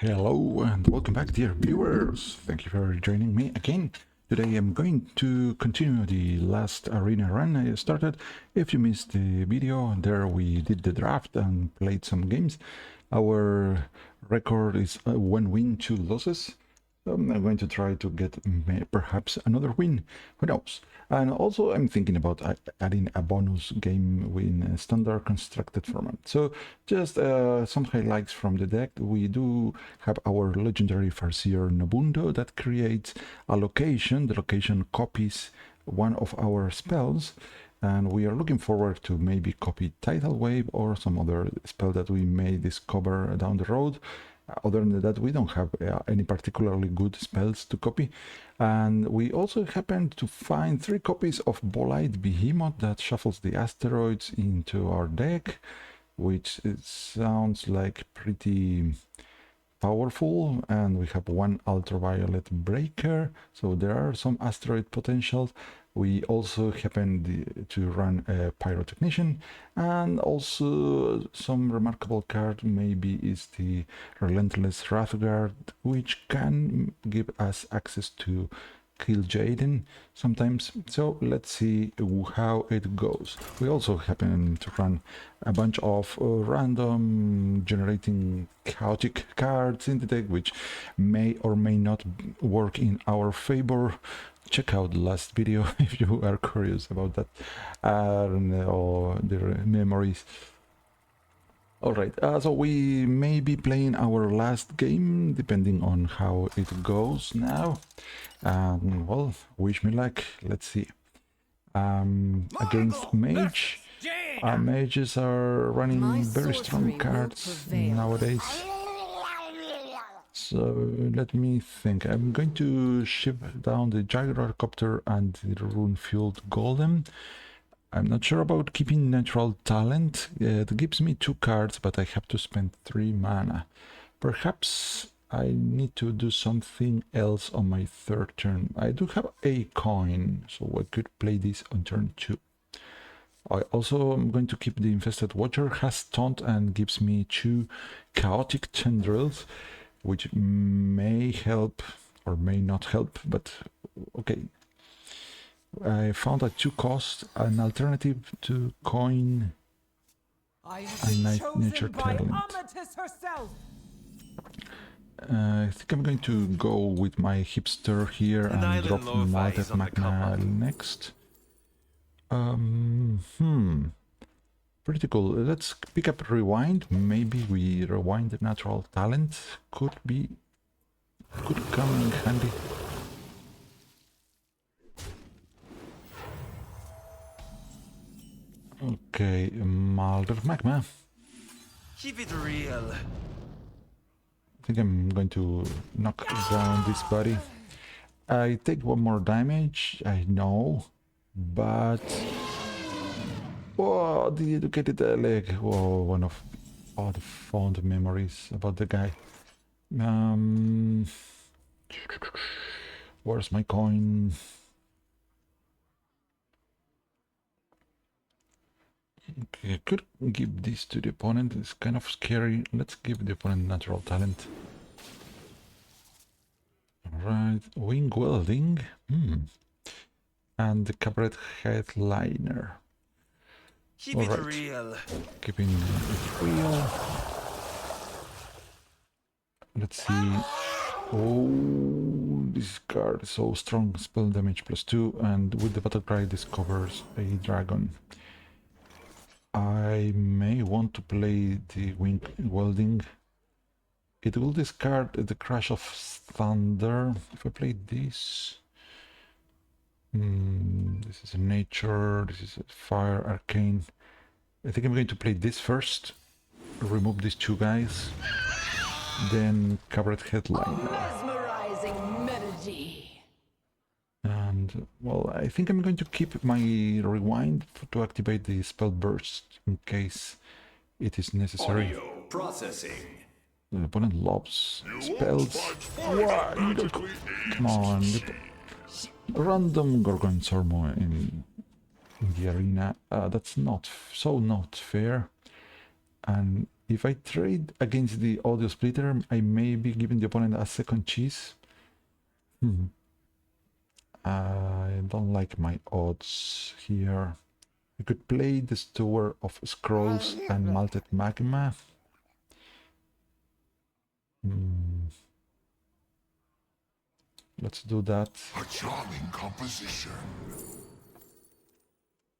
Hello and welcome back, dear viewers. Thank you for joining me again. Today I'm going to continue the last arena run I started. If you missed the video, there we did the draft and played some games. Our record is 1 win, 2 losses. I'm going to try to get perhaps another win, who knows. And also I'm thinking about adding a bonus game in a standard constructed format. So just some highlights from the deck. We do have our legendary Farseer Nobundo that creates a location. The location copies one of our spells. And we are looking forward to maybe copy Tidal Wave or some other spell that we may discover down the road. Other than that, we don't have any particularly good spells to copy. And we also happened to find 3 copies of Bolide Behemoth that shuffles the asteroids into our deck, which sounds like pretty powerful. And we have 1 ultraviolet breaker, so there are some asteroid potentials. We also happen to run a pyrotechnician, and also some remarkable card maybe is the Relentless Wrathguard, which can give us access to kill Jaden sometimes. So let's see how it goes. We also happen to run a bunch of random generating chaotic cards in the deck, which may or may not work in our favor. Check out the last video if you are curious about that or the memories. Alright, so we may be playing our last game depending on how it goes now. Well, wish me luck. Let's see. Against Mage. Mages are running very strong cards nowadays. So let me think. I'm going to ship down the Gyrocopter and the Rune-Fueled Golem. I'm not sure about keeping Natural Talent. It gives me 2 cards, but I have to spend 3 mana. Perhaps I need to do something else on my 3rd turn. I do have a coin, so I could play this on turn 2. I also am going to keep the Infested Watcher, has Taunt and gives me 2 Chaotic Tendrils, which may help or may not help, but okay. I found at 2 cost an alternative to coin a Nature Talent. I think I'm going to go with my hipster here and drop Malted Magma next. Pretty cool. Let's pick up Rewind. Maybe we rewind the Natural Talent. Could come in handy. Okay, Malted Magma. Keep it real. I think I'm going to knock down this buddy. I take 1 more damage, I know, but... Oh, the Educated Leg. Oh, one of the fond memories about the guy. Where's my coin? Okay, I could give this to the opponent. It's kind of scary. Let's give the opponent Natural Talent. Alright, Wing Welding. And the Cabaret Headliner. Keep it real. Keeping it real. Let's see. Oh, this card is so strong. Spell damage +2, and with the battlecry discovers a dragon. I may want to play the Wing Welding. It will discard the Crash of Thunder. If I play this... this is a Nature, this is a Fire, Arcane. I think I'm going to play this first. Remove these 2 guys. Then Cabaret Headliner. And, well, I think I'm going to keep my Rewind to activate the Spell Burst in case it is necessary. Audio processing. The opponent loves spells. What? Come on. Random Gorgon Sormo in the arena. That's not fair. And If I trade against the audio splitter, I may be giving the opponent a second cheese. I don't like my odds here. I could play the Stower of Scrolls and Malted Magma. Let's do that. A charming composition.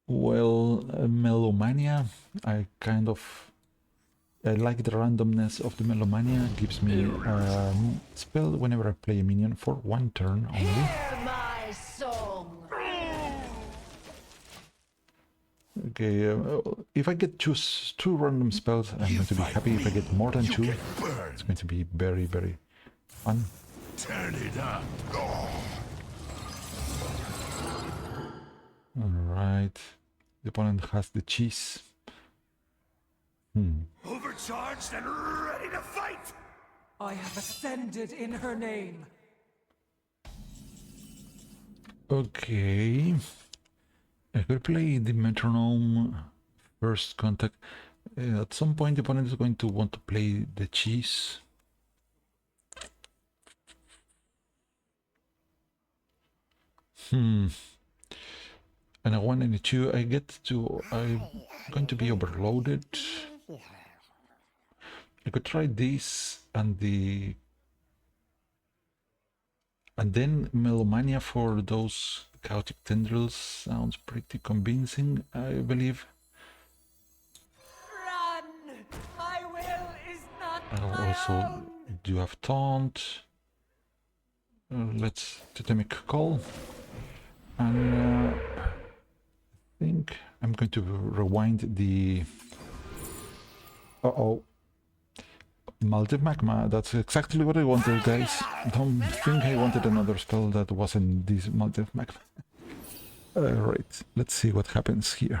Well, Melomania, I like the randomness of the Melomania. Gives me a spell whenever I play a minion for 1 turn only. Hear my song. Okay, if I get choose 2 random spells, I'm going to be happy. If I get more than 2, it's going to be very, very fun. Turn it up. Alright, the opponent has the cheese. Overcharged and ready to fight. I have ascended in her name. Okay, I could play the metronome first contact. At some point the opponent is going to want to play the cheese. And a 1 and a 2, I'm going to be overloaded. I could try this and then Melomania for those chaotic tendrils sounds pretty convincing, I believe. Run! My will is not I also do have taunt. Let's totemic call. And I think I'm going to rewind the... Malted Magma, that's exactly what I wanted, guys. Don't think I wanted another spell that wasn't this Malted Magma. Right, let's see what happens here.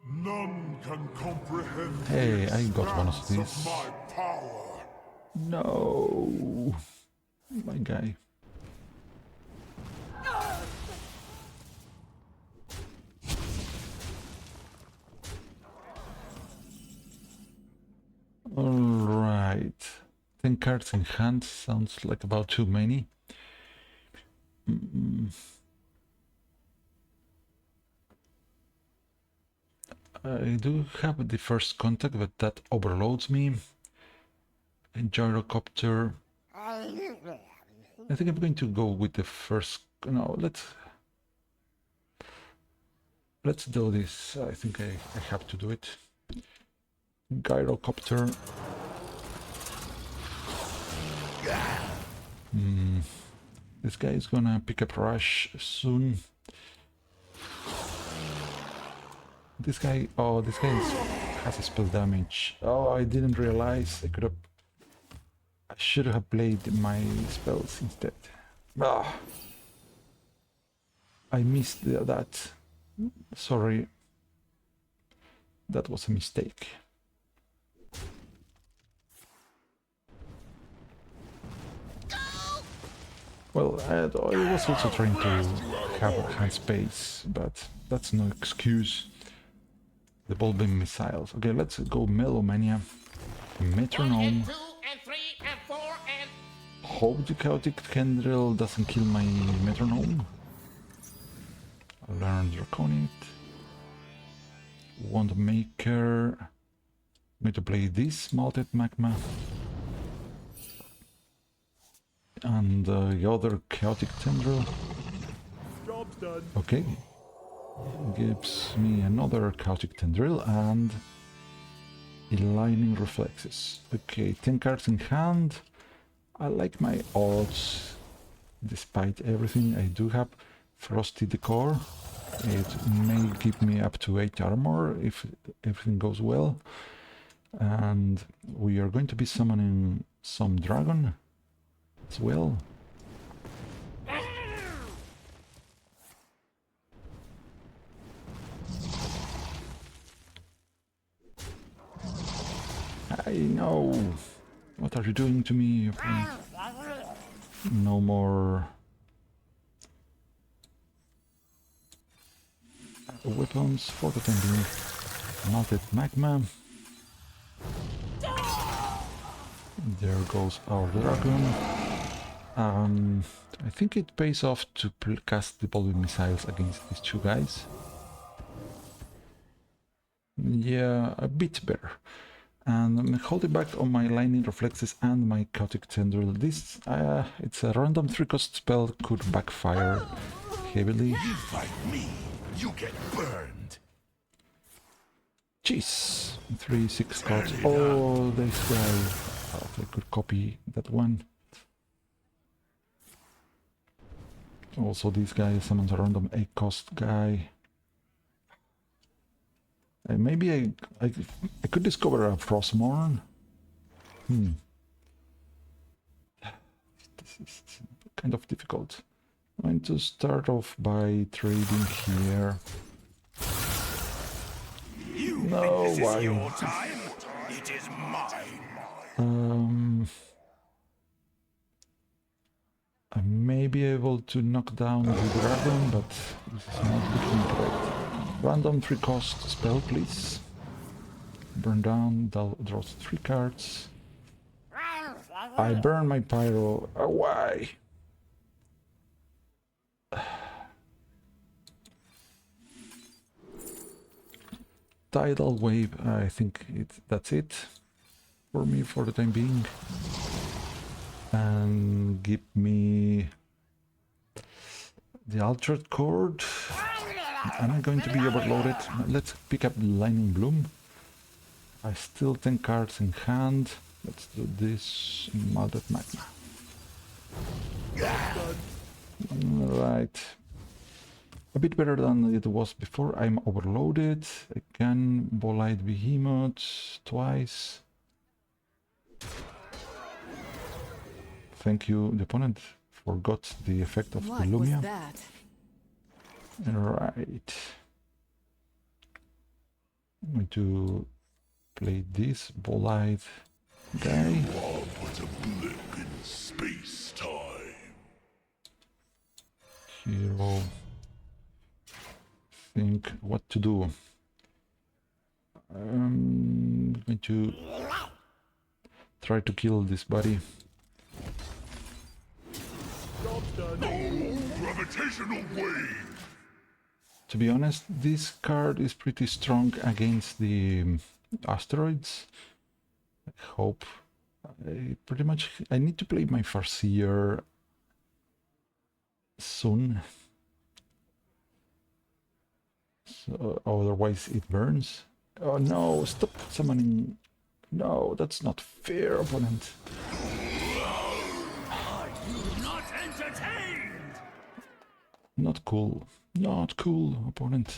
None can comprehend. Hey, I got one of these. My power. No, my guy. Alright, 10 cards in hand sounds like about too many. I do have the first contact, but that overloads me. And gyrocopter. I think I'm going to go with the first. No, let's do this. I think I have to do it. Gyrocopter. This guy is gonna pick up rush soon. This guy, has a spell damage. Oh, I didn't realize. I should have played my spells instead. Ah, I missed that. Sorry. That was a mistake. Well, I was also trying to have hand space, but that's no excuse. The ball beam missiles. Okay, let's go Melomania. Metronome. 1 and 2 and 3 and 4 and... Hope the chaotic tendril doesn't kill my metronome. Learn Draconic. Wand Maker. I'm going to play this Malted Magma. And the other chaotic tendril. Job's done. Okay. Gives me another chaotic tendril and aligning reflexes. Okay, 10 cards in hand. I like my odds despite everything. I do have Frosty Decor. It may give me up to 8 armor if everything goes well. And we are going to be summoning some dragon as well. I know. What are you doing to me? No more weapons for the time being. Melted magma. There goes our dragon. I think it pays off to cast the Bolvid missiles against these two guys. Yeah, a bit better. And I'm holding back on my lightning reflexes and my chaotic tendril. This, it's a random 3-cost spell, could backfire heavily. You fight me, you get burned. Jeez, 3-6 cards. Oh, this guy. If I could copy that one. Also, this guy summons a random 8-cost guy. Maybe I could discover a Frostmourne. This is kind of difficult. I'm going to start off by trading here. No, This why? is your time, it is mine. I may be able to knock down the dragon, but this is not looking great. Random 3-cost spell, please. Burn down, draws 3 cards. I burn my pyro. Why? Tidal wave, I think that's it for me for the time being. And give me the altered chord. Am I going to be overloaded? Let's pick up Lightning Bloom. I still 10 cards in hand. Let's do this Melted Magma. Right. A bit better than it was before. I'm overloaded. Again, Bolide Behemoth twice. Thank you. The opponent forgot the effect of the Lumia. Was that? Right. I'm going to play this Bolide guy. But a blip in space-time. Hero. Think what to do. I'm going to try to kill this buddy. Job's done. No gravitational wave. To be honest, this card is pretty strong against the asteroids. I hope. I need to play my Farseer soon. So, otherwise it burns. Oh no, stop summoning. No, that's not fair, opponent. Are you not entertained? Not cool. Not cool, opponent.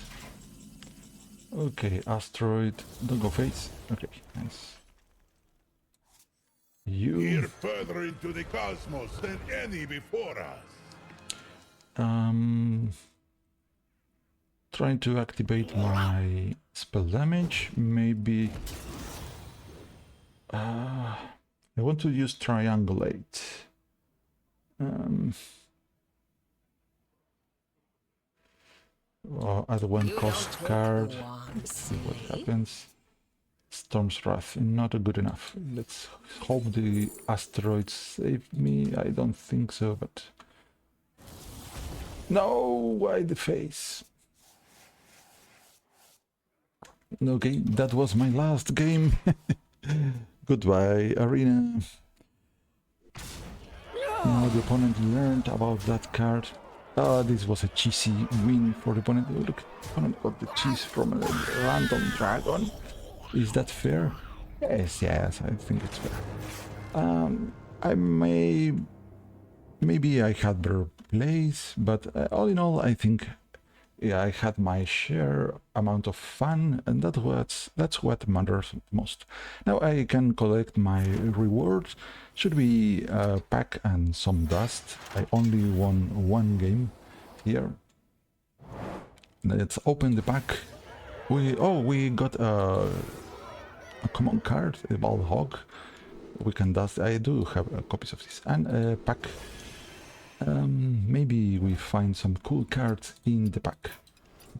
Okay, asteroid. Don't go face. Okay, nice. You. We're further into the cosmos than any before us. Trying to activate my spell damage. Maybe. I want to use triangulate. Add 1-cost card. Let's see what happens. Storm's Wrath, not good enough. Let's hope the asteroids save me. I don't think so, but... No! Why the face? Okay, that was my last game. Goodbye, Arena. Now the opponent learned about that card. This was a cheesy win for the opponent. Oh, look, the opponent got the cheese from a random dragon. Is that fair? Yes, I think it's fair. Maybe I had better plays, but all in all, I think I had my share amount of fun, and that's what matters most. Now I can collect my rewards. Should be a pack and some dust. I only won 1 game here. Let's open the pack. We got a common card, a Bald Hog. We can dust. I do have copies of this, and a pack. Maybe we find some cool cards in the pack.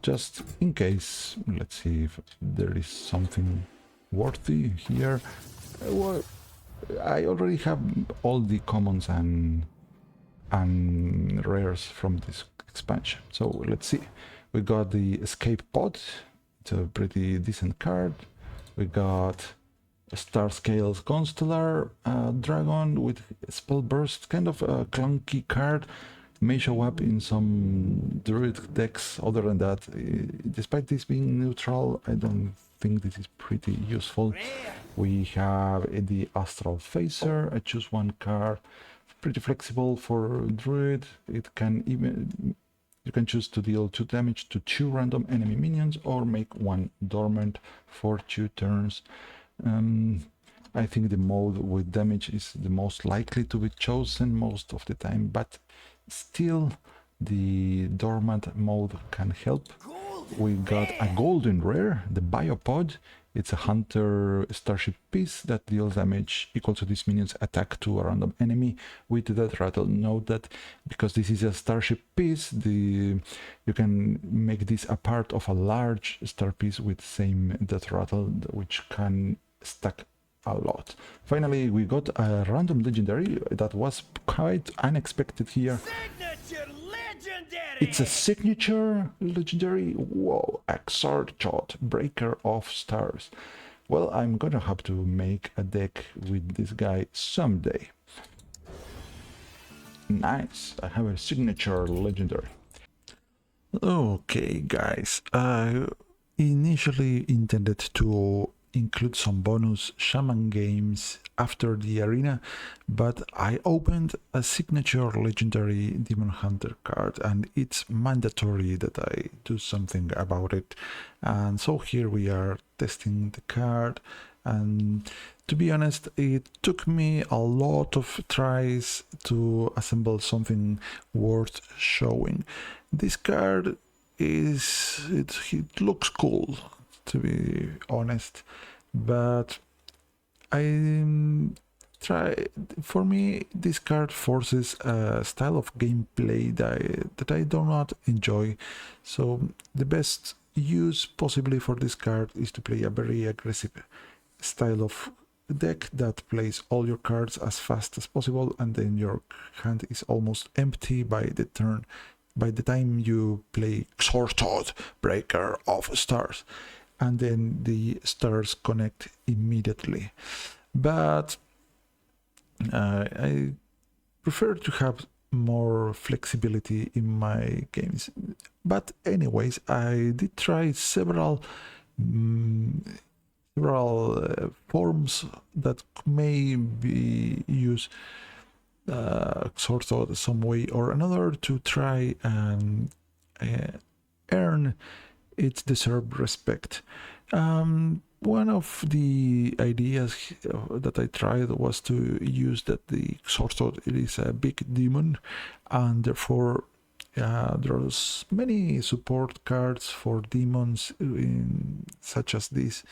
just in case. Let's see if there is something worthy here. Well, I already have all the commons and rares from this expansion. So let's see. We got the escape pod. It's a pretty decent card. We got a Star Scales Constellar Dragon with Spell Burst, kind of a clunky card. May show up in some druid decks. Other than that, despite this being neutral, I don't think this is pretty useful. We have the Astral Phaser. I choose one card. Pretty flexible for druid. It can even, you can choose to deal 2 damage to 2 random enemy minions or make 1 dormant for 2 turns. I think the mode with damage is the most likely to be chosen most of the time, but still the dormant mode can help. We got a golden rare, the Biopod. It's a hunter starship piece that deals damage equal to this minion's attack to a random enemy with that rattle. Note that because this is a starship piece, you can make this a part of a large star piece with same death rattle, which can stack a lot. Finally, we got a random legendary that was quite unexpected here. Signature legendary! It's a signature legendary. Whoa, Xor'toth, Breaker of Stars. Well, I'm gonna have to make a deck with this guy someday. Nice, I have a signature legendary. Okay, guys, I initially intended to include some bonus Shaman games after the arena, but I opened a signature legendary Demon Hunter card and it's mandatory that I do something about it. And so here we are testing the card, and to be honest, it took me a lot of tries to assemble something worth showing. This card it looks cool, to be honest, but for me this card forces a style of gameplay that I do not enjoy. So the best use possibly for this card is to play a very aggressive style of deck that plays all your cards as fast as possible, and then your hand is almost empty by the time you play Xor'toth, Breaker of Stars, and then the stars connect immediately. But I prefer to have more flexibility in my games. But anyways, I did try several forms that may be used Xor'toth some way or another to try and earn its deserved respect. One of the ideas that I tried was to use that the Xor'toth it is a big demon, and therefore there's many support cards for demons such as this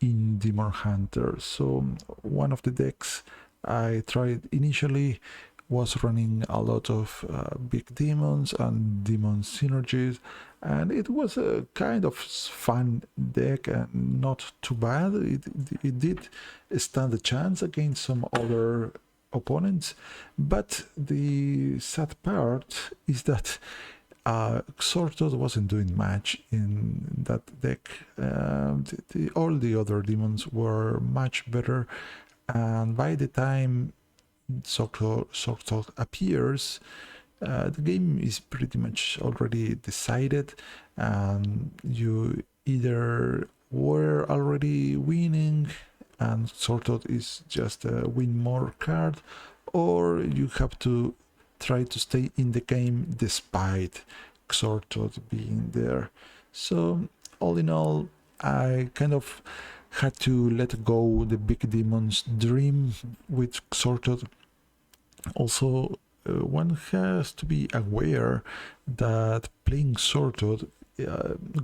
in Demon Hunter. So one of the decks I tried initially was running a lot of big demons and demon synergies, and it was a kind of fun deck and not too bad. It did stand a chance against some other opponents, but the sad part is that Xor'toth wasn't doing much in that deck. All the other demons were much better, and by the time Xor'toth appears, the game is pretty much already decided, and you either were already winning and Xor'toth is just a win more card, or you have to try to stay in the game despite Xor'toth being there. So all in all, I kind of had to let go the big demon's dream with Xor'toth. Also, one has to be aware that playing Xor'toth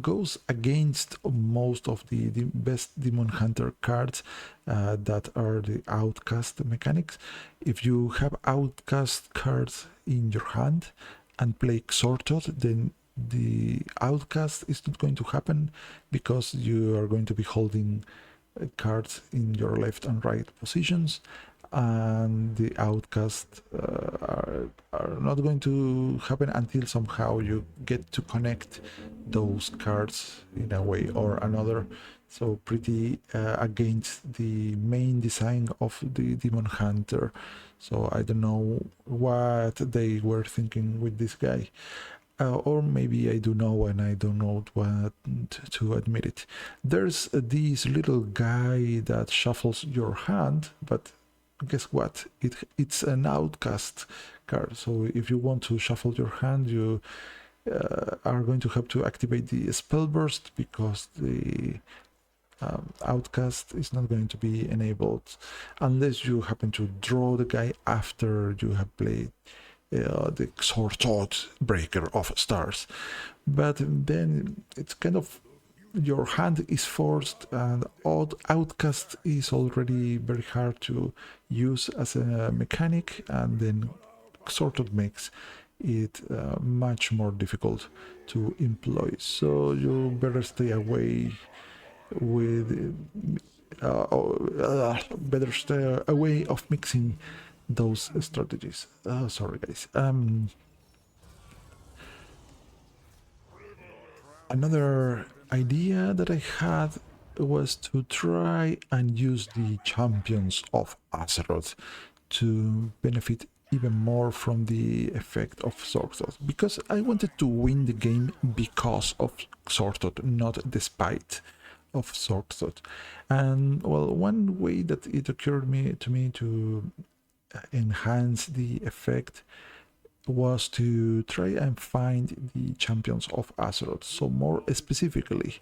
goes against most of the best Demon Hunter cards that are the outcast mechanics. If you have outcast cards in your hand and play Xor'toth, then The outcast is not going to happen because you are going to be holding cards in your left and right positions, and the outcast are not going to happen until somehow you get to connect those cards in a way or another. So pretty against the main design of the Demon Hunter. So I don't know what they were thinking with this guy. Or maybe I do know and I don't know what to admit it. There's this little guy that shuffles your hand, but guess what? It's an outcast card. So if you want to shuffle your hand, you are going to have to activate the spell burst because the outcast is not going to be enabled unless you happen to draw the guy after you have played the Xor'toth breaker of stars. But then it's kind of your hand is forced, and odd outcast is already very hard to use as a mechanic, and then Xor'toth makes it much more difficult to employ. So you better stay away with better stay away of mixing those strategies. Sorry guys. Another idea that I had was to try and use the champions of Azeroth to benefit even more from the effect of Xor'toth, because I wanted to win the game because of Xor'toth, not despite of Xor'toth. And well, one way that it occurred to me to enhance the effect was to try and find the champions of Azeroth. So more specifically,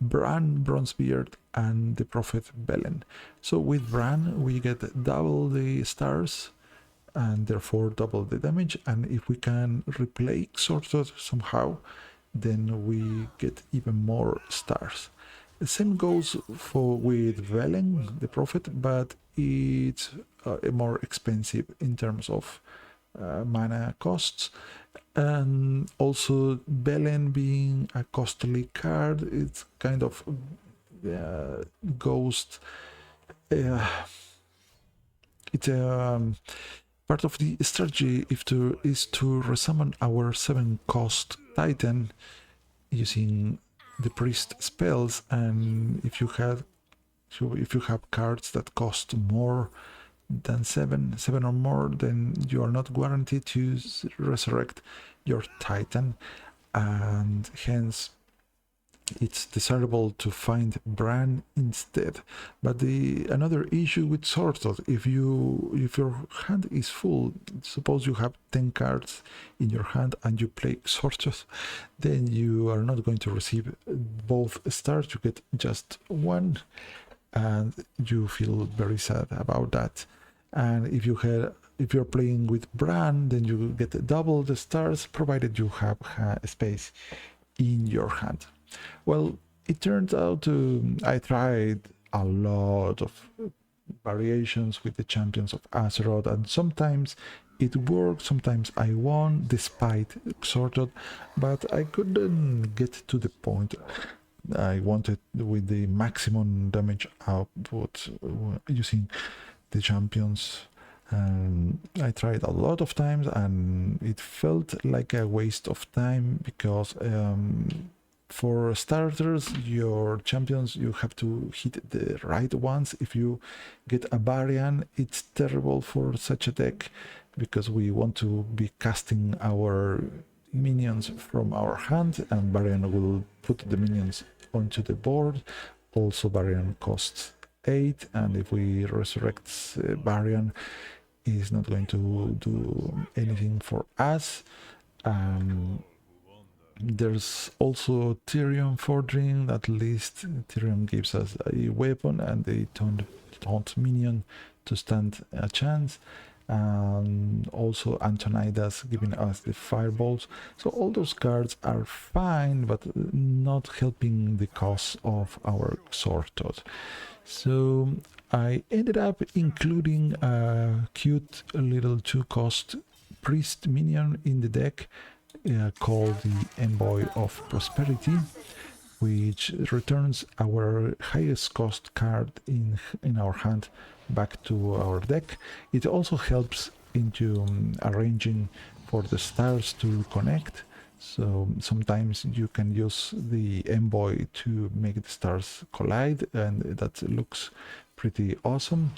Bran, Bronzebeard, and the Prophet Belen. So with Bran, we get double the stars and therefore double the damage. And if we can replay Xor'toth somehow, then we get even more stars. The same goes with Velen, the Prophet, but it's more expensive in terms of mana costs. And also Belen being a costly card, it's kind of ghost. It's part of the strategy is to resummon our 7-cost Titan using the priest spells, and if you have cards that cost more than seven or more, then you are not guaranteed to resurrect your Titan, and hence it's desirable to find Bran instead. But another issue with Xor'toth, if your hand is full, suppose you have 10 cards in your hand and you play Xor'toth, then you are not going to receive both stars, you get just one, and you feel very sad about that. And if you're playing with Bran, then you get double the stars, provided you have space in your hand. Well, it turns out I tried a lot of variations with the champions of Azeroth, and sometimes it worked, sometimes I won despite Xor'toth, but I couldn't get to the point I wanted with the maximum damage output using the champions. I tried a lot of times and it felt like a waste of time, because for starters, your champions, you have to hit the right ones. If you get a Varian, it's terrible for such a deck, because we want to be casting our minions from our hand, and Varian will put the minions onto the board. Also, Varian costs 8, and if we resurrect Varian, is not going to do anything for us. There's also Tyrion Forging. At least Tyrion gives us a weapon and a taunt minion to stand a chance. And also Antonidas giving us the fireballs. So all those cards are fine, but not helping the cause of our Xor'toth. So I ended up including a cute little 2-cost priest minion in the deck. called the Envoy of Prosperity, which returns our highest cost card in our hand back to our deck. It also helps into arranging for the stars to connect. So sometimes you can use the envoy to make the stars collide, and that looks pretty awesome.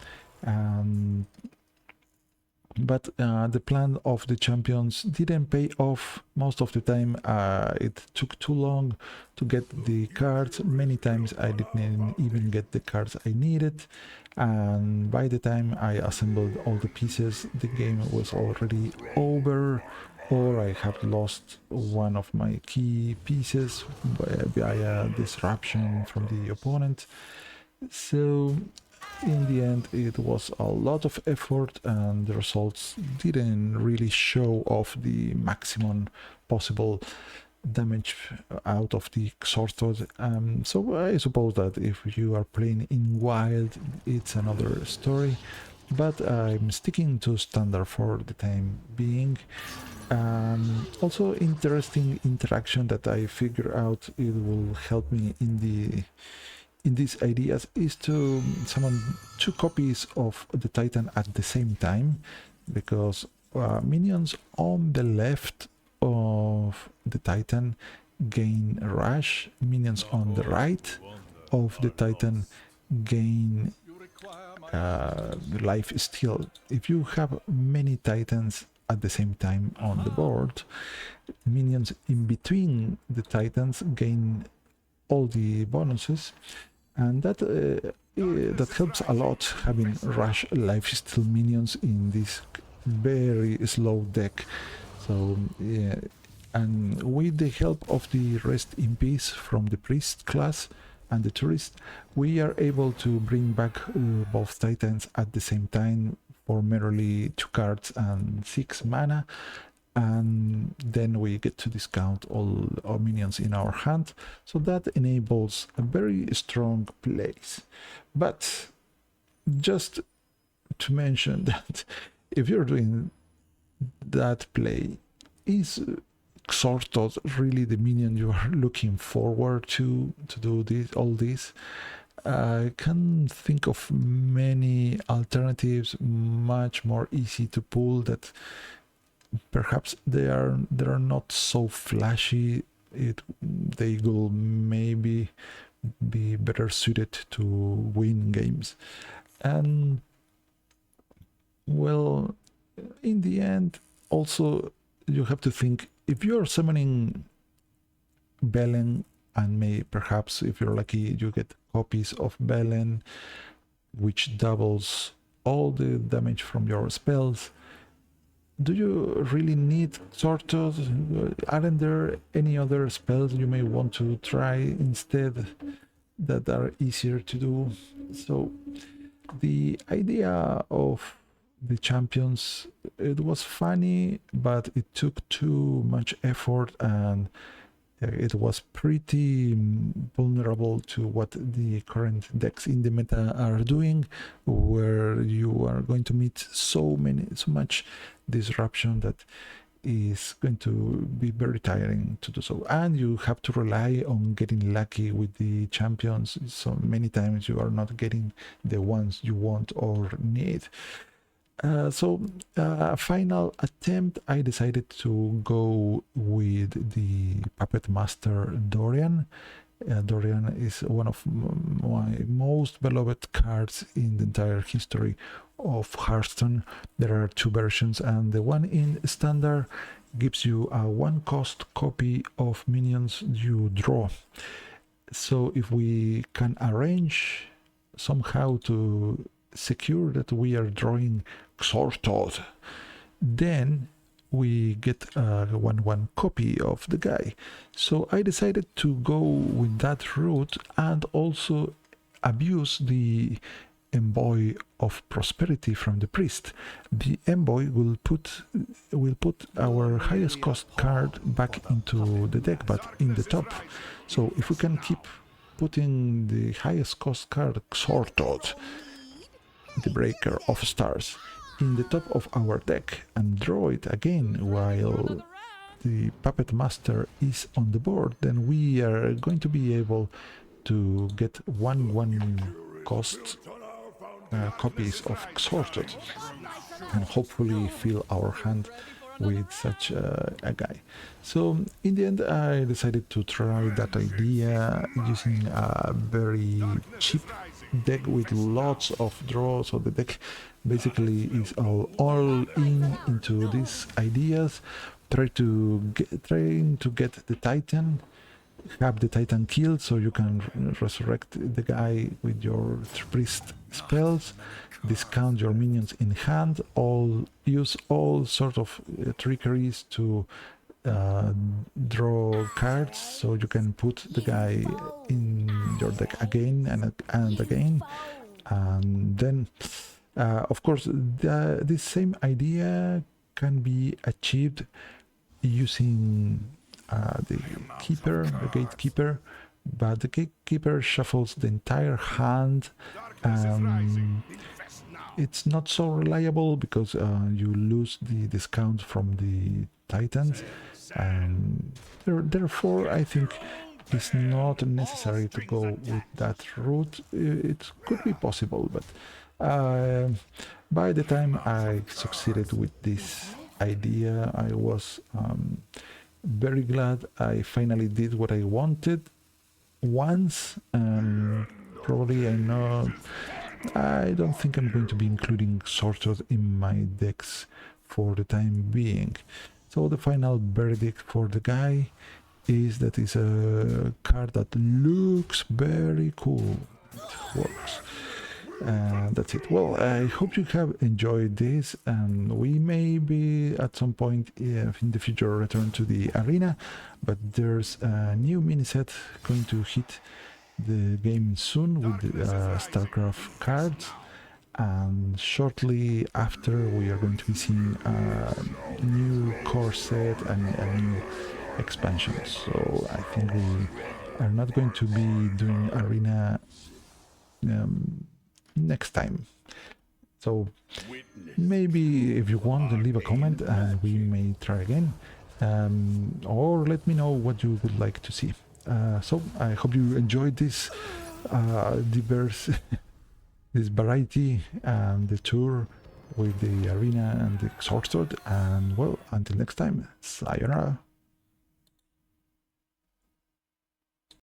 But the plan of the champions didn't pay off most of the time. It took too long to get the cards. Many times I didn't even get the cards I needed, and by the time I assembled all the pieces, the game was already over, or I have lost one of my key pieces via disruption from the opponent. So in the end, it was a lot of effort, and the results didn't really show off the maximum possible damage out of the Xor'toth. So I suppose that if you are playing in Wild, it's another story, but I'm sticking to standard for the time being. Also interesting interaction that I figure out it will help me in these ideas is to summon 2 copies of the Titan at the same time, because minions on the left of the Titan gain rush, minions on the right of the Titan gain life steal. If you have many Titans at the same time on the board, minions in between the Titans gain all the bonuses, and that helps a lot, having rush lifesteal minions in this very slow deck. So yeah, and with the help of the Rest in Peace from the priest class and the tourist, we are able to bring back both Titans at the same time for merely 2 cards and 6 mana, and then we get to discount all our minions in our hand, so that enables a very strong plays. But just to mention that if you're doing that play, is Xor'toth really the minion you are looking forward to do all this? I can think of many alternatives much more easy to pull that perhaps they are not so flashy. They will maybe be better suited to win games. And well, in the end, also you have to think, if you're summoning Belen, and perhaps if you're lucky you get copies of Belen, which doubles all the damage from your spells, do you really need Xor'toth? Aren't there any other spells you may want to try instead that are easier to do? So the idea of the champions, it was funny, but it took too much effort, and it was pretty vulnerable to what the current decks in the meta are doing, where you are going to meet so much disruption that is going to be very tiring to do so, and you have to rely on getting lucky with the champions. So many times you are not getting the ones you want or need. So final attempt, I decided to go with the Puppet Master Dorian. Dorian is one of my most beloved cards in the entire history of Hearthstone. There are 2 versions, and the one in standard gives you a 1-cost copy of minions you draw. So if we can arrange somehow to secure that we are drawing Xor'toth, then we get a 1/1 copy of the guy. So I decided to go with that route and also abuse the Envoy of Prosperity from the priest. The Envoy will put our highest cost card back into the deck, but in the top. So if we can keep putting the highest cost card, Xor'toth, the Breaker of Stars, in the top of our deck and draw it again while the Puppet Master is on the board, then we are going to be able to get one cost copies of Xor'toth and hopefully fill our hand with such a guy. So in the end I decided to try that idea using a very cheap deck with lots of draws. So the deck basically is all in into these ideas, trying to get the Titan, have the Titan killed so you can resurrect the guy with your priest spells, discount your minions in hand, use all sort of trickeries to draw cards so you can put the guy in your deck again and again. And then of course this same idea can be achieved using the gatekeeper, but the gatekeeper shuffles the entire hand. It's not so reliable because you lose the discount from the Titans, and therefore I think it's not necessary to go with that route. It could be possible, but by the time I succeeded with this idea, I was very glad I finally did what I wanted once. Probably I don't think I'm going to be including Xor'toth in my decks for the time being. So the final verdict for the guy is that it's a card that looks very cool. It works. That's it. Well, I hope you have enjoyed this, and we may be at some point in the future return to the arena, but there's a new mini set going to hit the game soon with StarCraft cards, and shortly after we are going to be seeing a new core set and a new expansion. So I think we are not going to be doing arena next time. So maybe if you want to leave a comment and we may try again, or let me know what you would like to see. So I hope you enjoyed this diverse this variety and the tour with the arena and the Xor'toth, and well, until next time, sayonara.